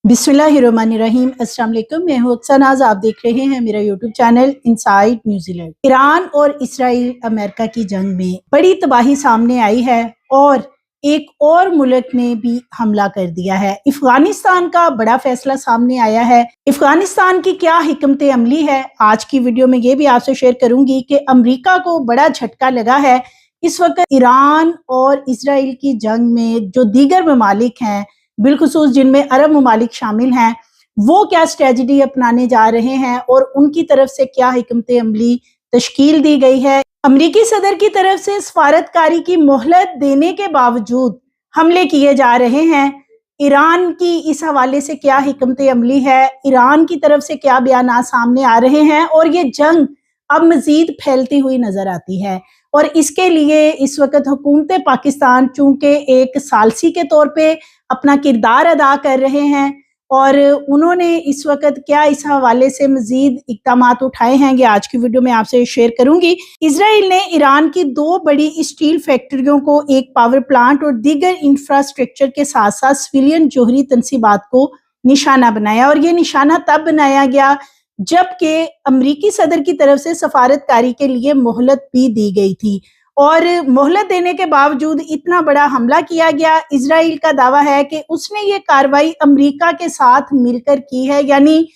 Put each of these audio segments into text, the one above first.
बिस्मिल्लाहिर्रहमानिर्रहीम। अस्सलाम वालेकुम। मैं हूं अक्सर। आप देख रहे हैं मेरा YouTube channel inside New Zealand. Iran और इसराइल अमेरिका की जंग में बड़ी तबाही सामने आई है और एक और मुल्क ने भी हमला कर दिया है। अफगानिस्तान का बड़ा फैसला सामने आया है। अफगानिस्तान की क्या हिकमत अमली है, आज की वीडियो में ये भी आपसे शेयर करूंगी कि अमेरिका को बड़ा झटका लगा है। इस वक्त ईरान और इसराइल की जंग में जो दीगर ममालिक हैं, बिलखुसूस जिनमें अरब ममालिक शामिल हैं, वो क्या स्ट्रेटजी अपनाने जा रहे हैं और उनकी तरफ से क्या हिकमत अमली तश्कील दी गई है। अमरीकी सदर की तरफ से सफारतकारी की मोहलत देने के बावजूद हमले किए जा रहे हैं। ईरान की इस हवाले से क्या हिकमत अमली है, ईरान की तरफ से क्या बयान सामने आ रहे हैं और ये जंग अब मजीद फैलती हुई नजर आती है। और इसके लिए इस वक्त हुकूमत पाकिस्तान चूंकि एक सालसी के तौर पे अपना किरदार अदा कर रहे हैं और उन्होंने इस वक्त क्या इस हवाले से मजीद इक़दामात उठाए हैं, ये आज की वीडियो में आपसे शेयर करूंगी। इजराइल ने ईरान की 2 बड़ी स्टील फैक्ट्रियों को, एक पावर प्लांट और दीगर इंफ्रास्ट्रक्चर के साथ साथ सिविलियन जोहरी तंसीबात को निशाना बनाया। और ये निशाना तब बनाया गया जबकि अमरीकी सदर की तरफ से सफारतकारी के लिए मोहलत भी दी गई थी और मोहलत देने के बावजूद इतना बड़ा हमला किया गया। इजराइल का दावा है कि उसने ये कार्रवाई अमेरिका के साथ मिलकर की है, यानी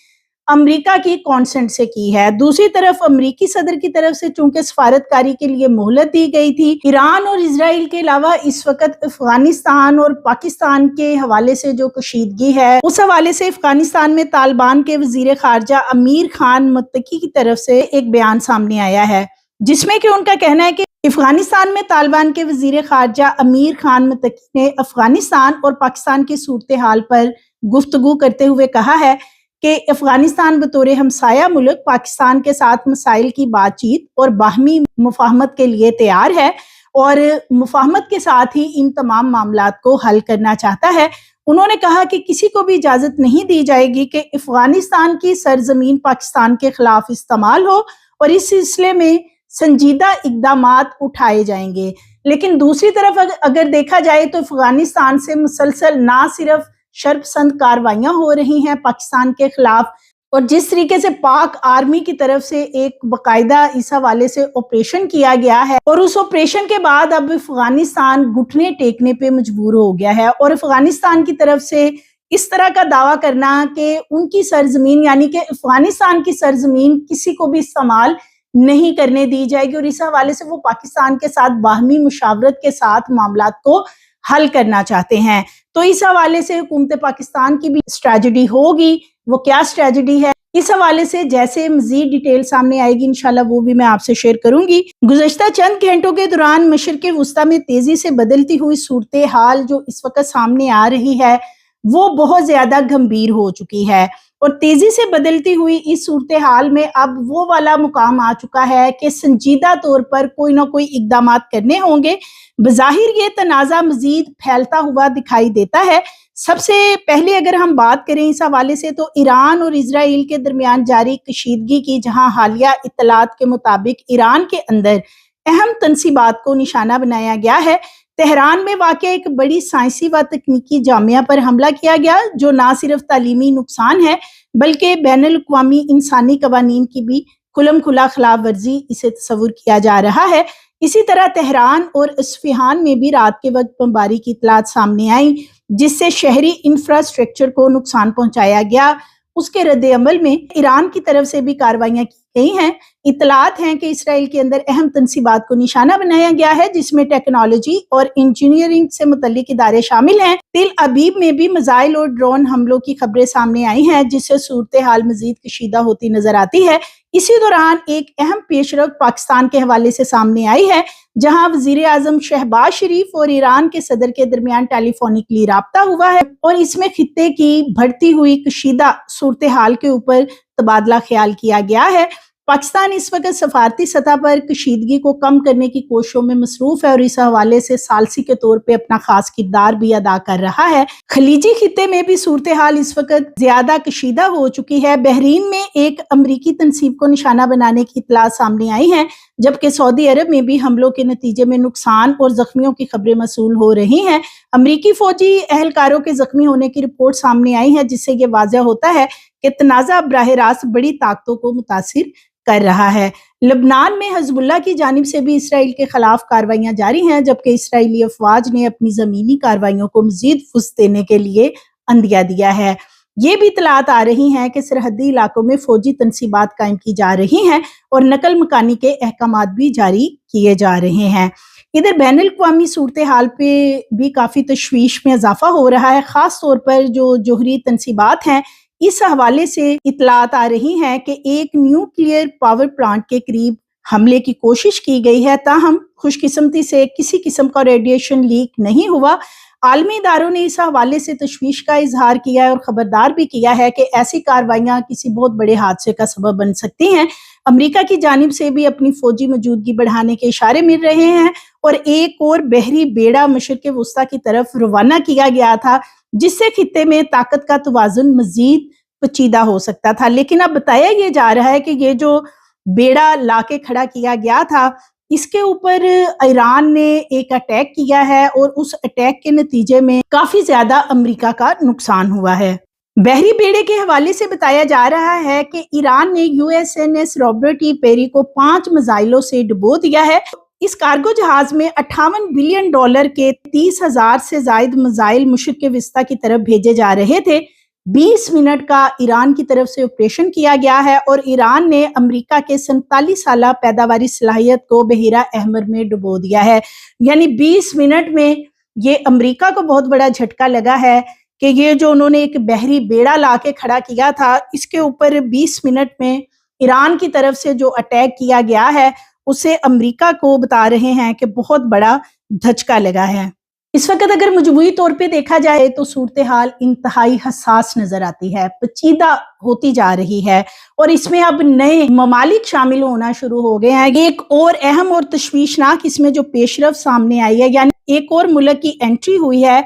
अमेरिका की कॉन्सेंट से की है। दूसरी तरफ अमेरिकी सदर की तरफ से चूंकि सफारतकारी के लिए मोहलत दी गई थी। ईरान और इजराइल के अलावा इस वक्त अफगानिस्तान और पाकिस्तान के हवाले से जो कशीदगी है, उस हवाले से अफगानिस्तान में तालिबान के वजीर खारजा अमीर खान मुत्तकी की तरफ से एक बयान सामने आया है, जिसमें कि उनका कहना है कि अफगानिस्तान में तालिबान के वजीर खारजा अमीर खान मुत्तकी ने अफगानिस्तान और पाकिस्तान की सूरत हाल पर गुफ्तगू करते हुए कहा है कि अफगानिस्तान बतौर हमसाया मुल्क पाकिस्तान के साथ मसाइल की बातचीत और बाहमी मुफाहमत के लिए तैयार है और मुफाहमत के साथ ही इन तमाम मामलात को हल करना चाहता है। उन्होंने कहा कि किसी को भी इजाजत नहीं दी जाएगी कि अफगानिस्तान की सरजमीन पाकिस्तान के खिलाफ इस्तेमाल हो और इस सिलसिले में संजीदा इक़दामात उठाए जाएंगे। लेकिन दूसरी तरफ अगर देखा जाए तो अफगानिस्तान से मुसलसल ना सिर्फ शर्पसंद कार्रवाइयां हो रही हैं पाकिस्तान के खिलाफ, और जिस तरीके से पाक आर्मी की तरफ से एक बाकायदा इस हवाले से ऑपरेशन किया गया है और उस ऑपरेशन के बाद अब अफगानिस्तान घुटने टेकने पे मजबूर हो गया है। और अफगानिस्तान की तरफ से इस तरह का दावा करना कि उनकी सरजमीन यानी कि अफगानिस्तान की सरजमीन किसी को भी इस्तेमाल नहीं करने दी जाएगी और इस हवाले से वो पाकिस्तान के साथ बाहमी मुशावरत के साथ मामलात को हल करना चाहते हैं। तो इस हवाले से हुकूमत पाकिस्तान की भी स्ट्रेटजी होगी, वो क्या स्ट्रेटजी है, इस हवाले से जैसे मजीद डिटेल सामने आएगी इंशाल्लाह वो भी मैं आपसे शेयर करूंगी। गुज़श्ता चंद घंटों के दौरान मशरिक़ वुस्ता में तेजी से बदलती हुई सूरत हाल जो इस वक्त सामने आ रही है वो बहुत ज्यादा गंभीर हो चुकी है और तेजी से बदलती हुई इस सूरत हाल में अब वो वाला मुकाम आ चुका है कि संजीदा तौर पर कोई ना कोई इक़दामात करने होंगे। बज़ाहिर ये तनाज़ा मजीद फैलता हुआ दिखाई देता है। सबसे पहले अगर हम बात करें इस हवाले से तो ईरान और इजराइल के दरमियान जारी कशीदगी की, जहां हालिया इत्तलात के मुताबिक ईरान के अंदर अहम तनसीबात को निशाना बनाया गया है। तेहरान में वाक़ एक बड़ी साइंसी व तकनीकी जामिया पर हमला किया गया जो ना सिर्फ तालीमी नुकसान है बल्कि बैनुल अक़वामी इंसानी कवानीन की भी खुलम खुला खिलाफ वर्जी इसे तस्वुर किया जा रहा है। इसी तरह तेहरान और इस्फहान में भी रात के वक्त बमबारी की इत्तलात सामने आई जिससे शहरी इंफ्रास्ट्रक्चर को नुकसान पहुंचाया गया। उसके रद्द अमल में ईरान की तरफ से भी कार्रवाइयां की गई हैं। इत्तलात हैं कि इसराइल के अंदर अहम तनसीबात को निशाना बनाया गया है जिसमें टेक्नोलॉजी और इंजीनियरिंग से मुतल्लिक इदारे शामिल हैं। तिल अबीब में भी मिसाइल और ड्रोन हमलों की खबरें सामने आई हैं जिससे सूरत हाल मजीद कशीदा होती नजर आती है। इसी दौरान एक अहम पेशरफ पाकिस्तान के हवाले से सामने आई है जहां वजीर आजम शहबाज शरीफ और ईरान के सदर के दरमियान टेलीफोनिकली राब्ता हुआ है और इसमें खित्ते की बढ़ती हुई कशीदा सूरत हाल के ऊपर तबादला ख्याल किया गया है। पाकिस्तान इस वक्त सफारती सतह पर कशीदगी को कम करने की कोशिशों में मसरूफ है और इस हवाले से सालसी के तौर पे अपना खास किरदार भी अदा कर रहा है। खलीजी खित्ते में भी सूरत हाल इस वक्त ज्यादा कशीदा हो चुकी है। बहरीन में एक अमरीकी तनसीब को निशाना बनाने की इत्तला सामने आई है जबकि सऊदी अरब में भी हमलों के नतीजे में नुकसान और जख्मियों की खबरें मसूल हो रही हैं। अमरीकी फौजी एहलकारों के जख्मी होने की रिपोर्ट सामने आई है, जिससे ये वाज़ह होता है कि तनाज़ा बराह रास्त बड़ी ताकतों को मुतासिर कर रहा है। लबनान में हिज़्बुल्लाह की जानिब से भी इसराइल के खिलाफ कार्रवाइयां जारी हैं, जबकि इसराइली अफवाज ने अपनी ज़मीनी कार्रवाइयों को मज़ीद वुसअत देने के लिए अंदिया दिया है। ये भी इतलात आ रही हैं कि सरहदी इलाकों में फौजी तनसीबात कायम की जा रही हैं और नकल मकानी के अहकामात भी जारी किए जा रहे हैं। इधर बैनुल अक़वामी सूरत हाल पे भी काफ़ी तशवीश में इजाफा हो रहा है, ख़ास तौर पर जो जोहरी तनसीबात हैं। इस हवाले से इतलात आ रही हैं कि एक न्यूक्लियर पावर प्लांट के करीब हमले की कोशिश की गई है, ताहम खुशकिस्मती से किसी किस्म का रेडिएशन लीक नहीं हुआ। आलमी इदारों ने इस हवाले से तशवीश का इजहार किया है और खबरदार भी किया है कि ऐसी कार्रवाइयां किसी बहुत बड़े हादसे का सबब बन सकती हैं। अमेरिका की जानिब से भी अपनी फौजी मौजूदगी बढ़ाने के इशारे मिल रहे हैं और एक और बहरी बेड़ा मशरिक़ वुस्ता की तरफ रवाना किया गया था, जिससे खित्ते में ताकत का तवाज़ुन मजीद पेचीदा हो सकता था। लेकिन अब बताया ये जा रहा है कि ये जो बेड़ा लाके खड़ा किया गया था, इसके ऊपर ईरान ने एक अटैक किया है और उस अटैक के नतीजे में काफी ज्यादा अमेरिका का नुकसान हुआ है। बहरी बेड़े के हवाले से बताया जा रहा है कि ईरान ने USNS रॉबर्ट ई पेरी को 5 मिसाइलों से डुबो दिया है। इस कार्गो जहाज में $58 बिलियन के 30,000 से ज्यादा मिसाइल मशरिक़ वुस्ता की तरफ भेजे जा रहे थे। 20 मिनट का ईरान की तरफ से ऑपरेशन किया गया है और ईरान ने अमेरिका के 47 साला पैदावारी सलाहियत को बहीरा अहमर में डुबो दिया है। यानी 20 मिनट में ये अमेरिका को बहुत बड़ा झटका लगा है कि ये जो उन्होंने एक बहरी बेड़ा लाके खड़ा किया था, इसके ऊपर 20 मिनट में ईरान की तरफ से जो अटैक किया गया है, उसे अमेरिका को बता रहे हैं कि बहुत बड़ा धचका लगा है। इस वक्त अगर मजमूई तौर पे देखा जाए तो सूरत हाल इंतहाई हसास नजर आती है, पेचीदा होती जा रही है और इसमें अब नए ममालिक शामिल होना शुरू हो गए हैं। एक और अहम और तशवीशनाक इसमें जो पेशरफ सामने आई है, यानी एक और मुल्क की एंट्री हुई है,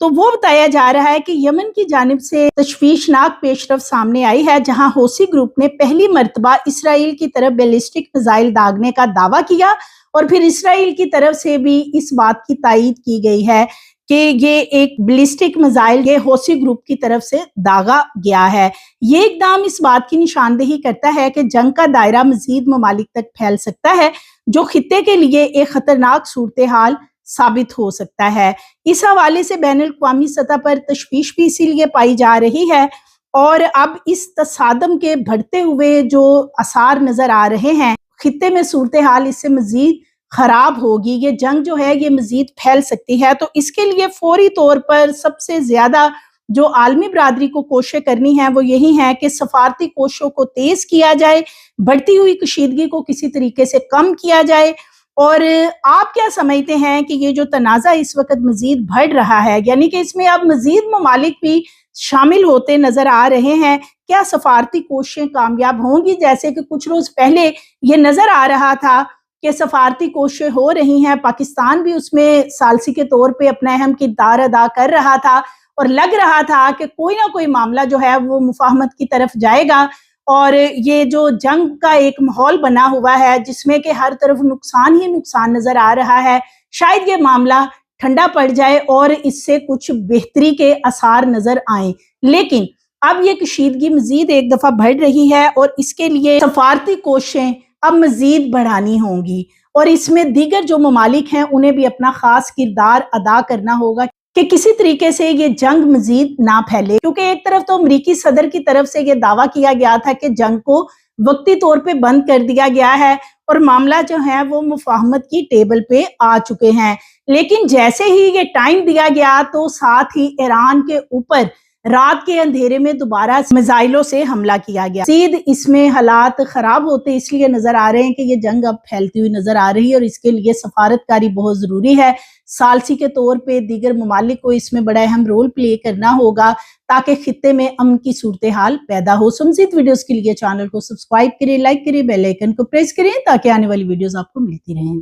तो वो बताया जा रहा है कि यमन की जानिब से तशवीशनाक पेशरफ सामने आई है, जहां हौसी ग्रुप ने पहली मर्तबा इसराइल की तरफ बैलिस्टिक मिसाइल दागने का दावा किया और फिर इसराइल की तरफ से भी इस बात की तायीद की गई है कि ये एक बैलिस्टिक मिसाइल ये हौसी ग्रुप की तरफ से दागा गया है। ये इकदाम इस बात की निशानदेही करता है कि जंग का दायरा मजीद ममालिक तक फैल सकता है, जो खित्ते के लिए एक खतरनाक सूरत हाल साबित हो सकता है। इस हवाले से बैनुल अक़वामी सतह पर तशवीश भी इसीलिए पाई जा रही है और अब इस तसादम के बढ़ते हुए जो आसार नजर आ रहे हैं, खित्ते में सूरत हाल इससे मजीद खराब होगी। ये जंग जो है ये मजीद फैल सकती है, तो इसके लिए फौरी तौर पर सबसे ज्यादा जो आलमी बरादरी को कोशिश करनी है वो यही है कि सफारती कोशिशों को तेज किया जाए, बढ़ती हुई कशीदगी को किसी तरीके से कम किया जाए। और आप क्या समझते हैं कि ये जो तनाज़ा इस वक्त मजीद बढ़ रहा है, यानी कि इसमें अब मजीद ममालिक भी शामिल होते नजर आ रहे हैं, क्या सफारती कोशिशें कामयाब होंगी? जैसे कि कुछ रोज पहले ये नजर आ रहा था कि सफारती कोशिशें हो रही हैं, पाकिस्तान भी उसमें सालसी के तौर पे अपना अहम किरदार अदा कर रहा था और लग रहा था कि कोई ना कोई मामला जो है वो मुफाहमत की तरफ जाएगा। और ये जो जंग का एक माहौल बना हुआ है जिसमें कि हर तरफ नुकसान ही नुकसान नजर आ रहा है, शायद ये मामला ठंडा पड़ जाए और इससे कुछ बेहतरी के आसार नजर आए। लेकिन अब ये कशीदगी मजीद एक दफा बढ़ रही है और इसके लिए सफारती कोशिशें अब मजीद बढ़ानी होंगी और इसमें दीगर जो ममालिक हैं उन्हें भी अपना खास किरदार अदा करना होगा कि किसी तरीके से ये जंग मजीद ना फैले। क्योंकि एक तरफ तो अमरीकी सदर की तरफ से ये दावा किया गया था कि जंग को वक्ती तौर पे बंद कर दिया गया है और मामला जो है वो मुफाहमत की टेबल पे आ चुके हैं, लेकिन जैसे ही ये टाइम दिया गया तो साथ ही ईरान के ऊपर रात के अंधेरे में दोबारा मिसाइलों से हमला किया गया। सीध इसमें हालात खराब होते इसलिए नजर आ रहे हैं कि ये जंग अब फैलती हुई नजर आ रही है और इसके लिए सफारतकारी बहुत जरूरी है। सालसी के तौर पे दीगर ममालिक को इसमें बड़ा अहम रोल प्ले करना होगा ताकि खित्ते में अमन की सूरत हाल पैदा हो। मज़ीद वीडियोस के लिए चैनल को सब्सक्राइब करें, लाइक करें, बेल आइकन को प्रेस करें ताकि आने वाली वीडियोस आपको मिलती रहें।